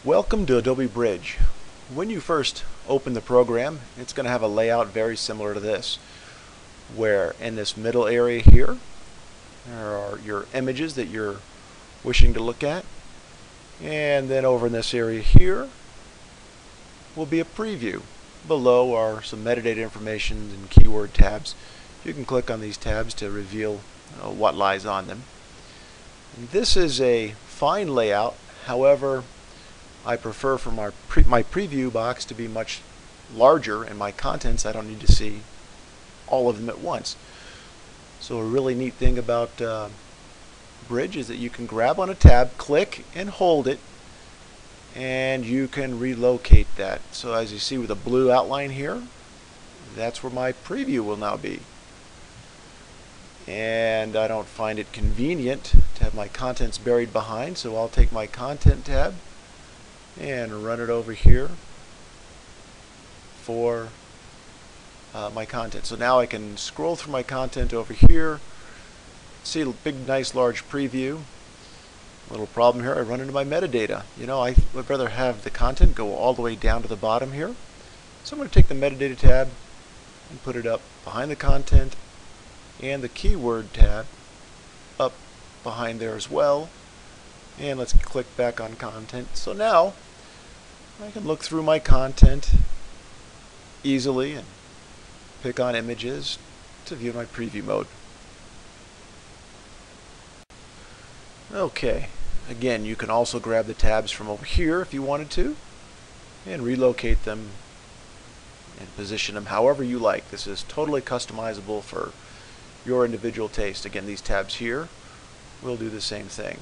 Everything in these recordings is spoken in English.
Welcome to Adobe Bridge. When you first open the program, it's going to have a layout very similar to this, where in this middle area here, there are your images that you're wishing to look at, and then over in this area here will be a preview. Below are some metadata information and keyword tabs. You can click on these tabs to reveal what lies on them. And this is a fine layout. However, I prefer for my preview box to be much larger, and my contents I don't need to see all of them at once. So a really neat thing about Bridge is that you can grab on a tab, click and hold it, and you can relocate that. So as you see with a blue outline here, that's where my preview will now be. And I don't find it convenient to have my contents buried behind, so I'll take my content tab and run it over here for my content. So now I can scroll through my content over here, see a big nice large preview. Little problem here, I run into my metadata. I would rather have the content go all the way down to the bottom here. So I'm going to take the metadata tab and put it up behind the content, and the keyword tab up behind there as well. And let's click back on content. So now I can look through my content easily and pick on images to view my preview mode. Okay, again, you can also grab the tabs from over here if you wanted to and relocate them and position them however you like. This is totally customizable for your individual taste. Again, these tabs here will do the same thing.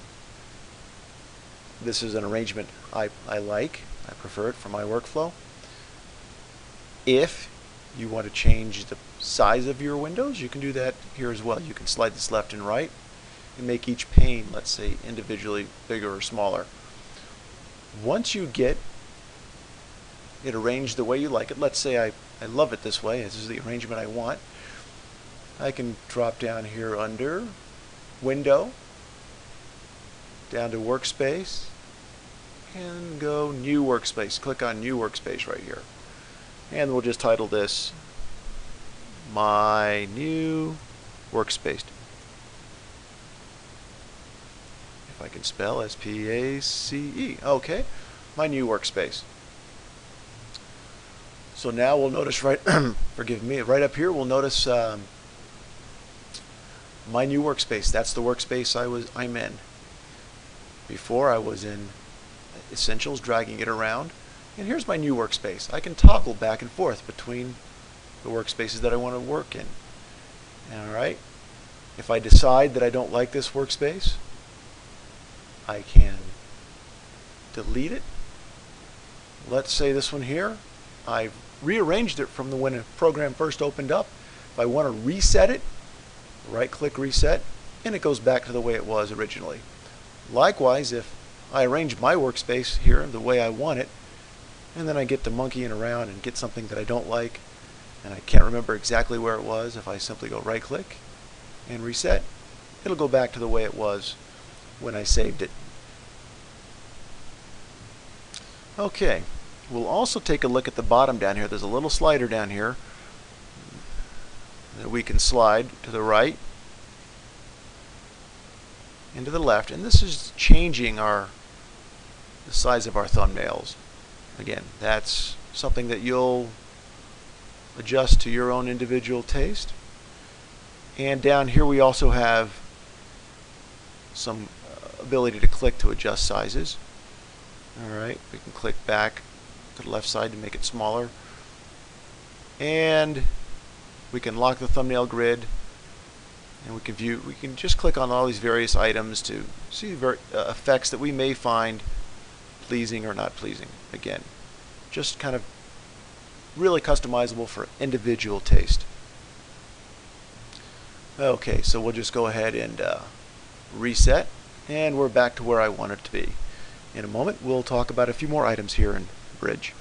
This is an arrangement I like. I prefer it for my workflow. If you want to change the size of your windows, you can do that here as well. You can slide this left and right and make each pane, let's say, individually bigger or smaller. Once you get it arranged the way you like it, let's say I love it this way, this is the arrangement I want, I can drop down here under Window, down to Workspace, and go New Workspace. Click on New Workspace right here. And we'll just title this My New Workspace. If I can spell, S-P-A-C-E. Okay, My New Workspace. So now we'll notice forgive me, right up here we'll notice My New Workspace. That's the workspace I'm in. Before I was in Essentials, dragging it around, and here's my new workspace. I can toggle back and forth between the workspaces that I want to work in. Alright, if I decide that I don't like this workspace, I can delete it. Let's say this one here, I've rearranged it from when the program first opened up. If I want to reset it, right click reset, and it goes back to the way it was originally. Likewise, if I arrange my workspace here the way I want it, and then I get to monkeying around and get something that I don't like, and I can't remember exactly where it was, if I simply go right click and reset, it'll go back to the way it was when I saved it. Okay, we'll also take a look at the bottom down here. There's a little slider down here that we can slide to the right and to the left, and this is changing the size of our thumbnails. Again, that's something that you'll adjust to your own individual taste. And down here we also have some ability to click to adjust sizes. Alright, we can click back to the left side to make it smaller, and we can lock the thumbnail grid, and we can just click on all these various items to see effects that we may find pleasing or not pleasing. Again, just kind of really customizable for individual taste. Okay, so we'll just go ahead and reset, and we're back to where I want it to be. In a moment, we'll talk about a few more items here in Bridge.